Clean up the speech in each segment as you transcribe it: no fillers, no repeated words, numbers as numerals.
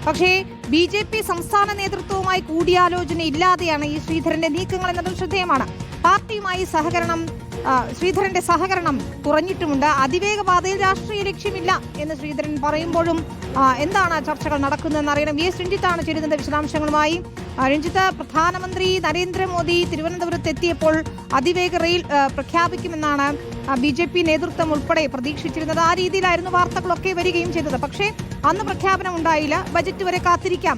പക്ഷേ BJP സംസ്ഥാന നേതൃത്വവുമായി കൂടിയാലോചന ഇല്ലാതെയാണ് ഈ ശ്രീധരന്റെ നീക്കങ്ങൾ എന്നതും ശ്രദ്ധേയമാണ്. പാർട്ടിയുമായി ശ്രീധരന്റെ സഹകരണം കുറഞ്ഞിട്ടുമുണ്ട്. അതിവേഗ പാതയിൽ രാഷ്ട്രീയ ലക്ഷ്യമില്ല എന്ന് ശ്രീധരൻ പറയുമ്പോഴും എന്താണ് ചർച്ചകൾ നടക്കുന്നതെന്ന് അറിയണം. VS രഞ്ജിത്താണ് ചേരുന്നത് വിശദാംശങ്ങളുമായി. രഞ്ജിത്ത്, പ്രധാനമന്ത്രി നരേന്ദ്രമോദി തിരുവനന്തപുരത്ത് എത്തിയപ്പോൾ അതിവേഗ റെയിൽ പ്രഖ്യാപിക്കുമെന്നാണ് BJP നേതൃത്വം ഉൾപ്പെടെ പ്രതീക്ഷിച്ചിരുന്നത്. ആ രീതിയിലായിരുന്നു വാർത്തകളൊക്കെ വരികയും ചെയ്തത്. പക്ഷേ അന്ന് പ്രഖ്യാപനം ഉണ്ടായില്ല. ബജറ്റ് വരെ കാത്തിരിക്കാം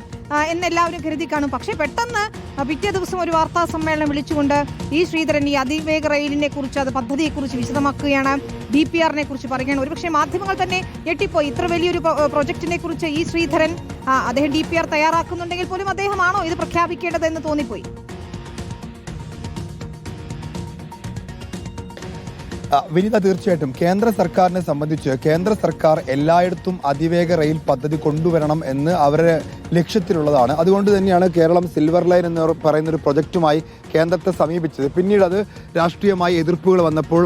എന്നെല്ലാവരും കരുതി കാണും. പക്ഷേ പെട്ടെന്ന് പിറ്റേ ദിവസം ഒരു വാർത്താ സമ്മേളനം വിളിച്ചുകൊണ്ട് ഈ ശ്രീധരൻ ഈ അതിവേഗ റെയിലിനെ കുറിച്ച്, അത് പദ്ധതിയെക്കുറിച്ച് വിശദമാക്കുകയാണ്. DPR-നെ കുറിച്ച് പറയുകയാണ്. ഒരുപക്ഷെ മാധ്യമങ്ങൾ തന്നെ ഞെട്ടിപ്പോയി. ഇത്ര വലിയൊരു പ്രൊജക്ടിനെ കുറിച്ച് ഈ ശ്രീധരൻ അദ്ദേഹം DPR തയ്യാറാക്കുന്നുണ്ടെങ്കിൽ പോലും അദ്ദേഹമാണോ ഇത് പ്രഖ്യാപിക്കേണ്ടതെന്ന് തോന്നിപ്പോയി. വിനീത, തീർച്ചയായിട്ടും കേന്ദ്ര സർക്കാരിനെ സംബന്ധിച്ച് കേന്ദ്ര സർക്കാർ എല്ലായിടത്തും അതിവേഗ റെയിൽ പദ്ധതി കൊണ്ടുവരണം എന്ന് അവരുടെ ലക്ഷ്യത്തിലുള്ളതാണ്. അതുകൊണ്ട് തന്നെയാണ് കേരളം സിൽവർ ലൈൻ എന്ന് പറയുന്ന ഒരു പ്രൊജക്റ്റുമായി കേന്ദ്രത്തെ സമീപിച്ചത്. പിന്നീട് അത് രാഷ്ട്രീയമായി എതിർപ്പുകൾ വന്നപ്പോൾ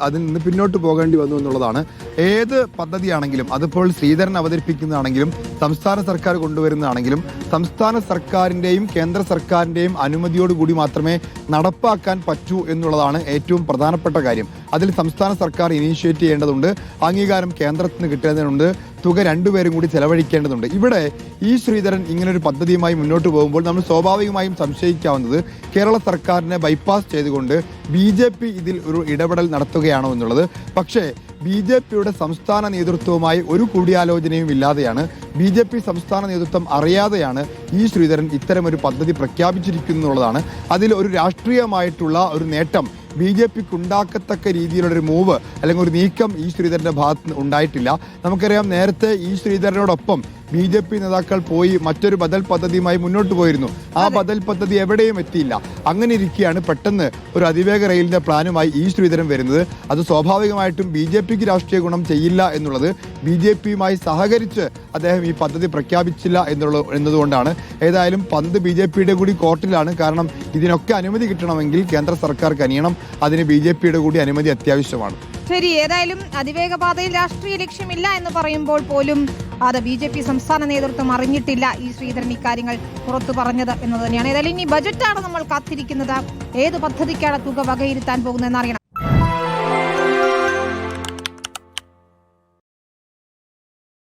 അതിൽ നിന്ന് പിന്നോട്ട് പോകേണ്ടി വന്നു എന്നുള്ളതാണ്. ഏത് പദ്ധതിയാണെങ്കിലും, അതിപ്പോൾ ശ്രീധരൻ അവതരിപ്പിക്കുന്നതാണെങ്കിലും സംസ്ഥാന സർക്കാർ കൊണ്ടുവരുന്നതാണെങ്കിലും സംസ്ഥാന സർക്കാരിൻ്റെയും കേന്ദ്ര സർക്കാരിൻ്റെയും അനുമതിയോടുകൂടി മാത്രമേ നടപ്പാക്കാൻ പറ്റൂ എന്നുള്ളതാണ് ഏറ്റവും പ്രധാനപ്പെട്ട കാര്യം. അതിൽ സംസ്ഥാന സർക്കാർ ഇനീഷ്യേറ്റ് ചെയ്യേണ്ടതുണ്ട്, അംഗീകാരം കേന്ദ്രത്തിന് കിട്ടേണ്ടതുണ്ട്, തുക രണ്ടുപേരും കൂടി ചെലവഴിക്കേണ്ടതുണ്ട്. ഇവിടെ ഈ ശ്രീധരൻ ഇങ്ങനൊരു പദ്ധതിയുമായി മുന്നോട്ട് പോകുമ്പോൾ നമ്മൾ സ്വാഭാവികമായും സംശയിക്കാവുന്നത് കേരള സർക്കാരിനെ ബൈപ്പാസ് ചെയ്തുകൊണ്ട് BJP ഇതിൽ ഒരു ഇടപെടൽ നടത്തുകയാണോ എന്നുള്ളത്. പക്ഷേ BJPയുടെ സംസ്ഥാന നേതൃത്വവുമായി ഒരു കൂടിയാലോചനയും ഇല്ലാതെയാണ്, BJP സംസ്ഥാന നേതൃത്വം അറിയാതെയാണ് ഈ ശ്രീധരൻ ഇത്തരമൊരു പദ്ധതി പ്രഖ്യാപിച്ചിരിക്കുന്നുള്ളതാണ്. അതിൽ ഒരു രാഷ്ട്രീയമായിട്ടുള്ള ഒരു നേട്ടം BJPക്ക് ഉണ്ടാക്കത്തക്ക രീതിയിലുള്ള ഒരു മൂവ് അല്ലെങ്കിൽ ഒരു നീക്കം ഈ ശ്രീധരന്റെ ഭാഗത്ത് ഉണ്ടായിട്ടില്ല. നമുക്കറിയാം, നേരത്തെ ഈ ശ്രീധരനോടൊപ്പം BJP നേതാക്കൾ പോയി മറ്റൊരു ബദൽ പദ്ധതിയുമായി മുന്നോട്ട് പോയിരുന്നു. ആ ബദൽ പദ്ധതി എവിടെയും എത്തിയില്ല. അങ്ങനെ ഇരിക്കുകയാണ് പെട്ടെന്ന് ഒരു അതിവേഗ റെയിലിന്റെ പ്ലാനുമായി ഈ ശ്രീധരൻ വരുന്നത്. അത് സ്വാഭാവികമായിട്ടും BJPക്ക് രാഷ്ട്രീയ ഗുണം ചെയ്യില്ല എന്നുള്ളത്, BJPയുമായി സഹകരിച്ച് അദ്ദേഹം ഈ പദ്ധതി പ്രഖ്യാപിച്ചില്ല എന്നതുകൊണ്ടാണ്. ഏതായാലും പന്ത് BJPയുടെ കൂടി കോർട്ടിലാണ്. കാരണം ഇതിനൊക്കെ അനുമതി കിട്ടണമെങ്കിൽ കേന്ദ്ര സർക്കാർ കനിയണം. അതിന് BJPയുടെ കൂടി അനുമതി അത്യാവശ്യമാണ്. ശരി, ഏതായാലും അതിവേഗ പാതയിൽ രാഷ്ട്രീയ ലക്ഷ്യമില്ല എന്ന് പറയുമ്പോൾ പോലും അത് BJP സംസ്ഥാന നേതൃത്വം അറിഞ്ഞിട്ടില്ല ഈ ശ്രീധരൻ ഇക്കാര്യങ്ങൾ പുറത്തു പറഞ്ഞത് എന്നത് തന്നെയാണ്. ഏതായാലും ഇനി ബജറ്റാണ് നമ്മൾ കാത്തിരിക്കുന്നത്. ഏത് പദ്ധതിക്കാണ് തുക വകയിരുത്താൻ പോകുന്നതെന്ന് അറിയണം.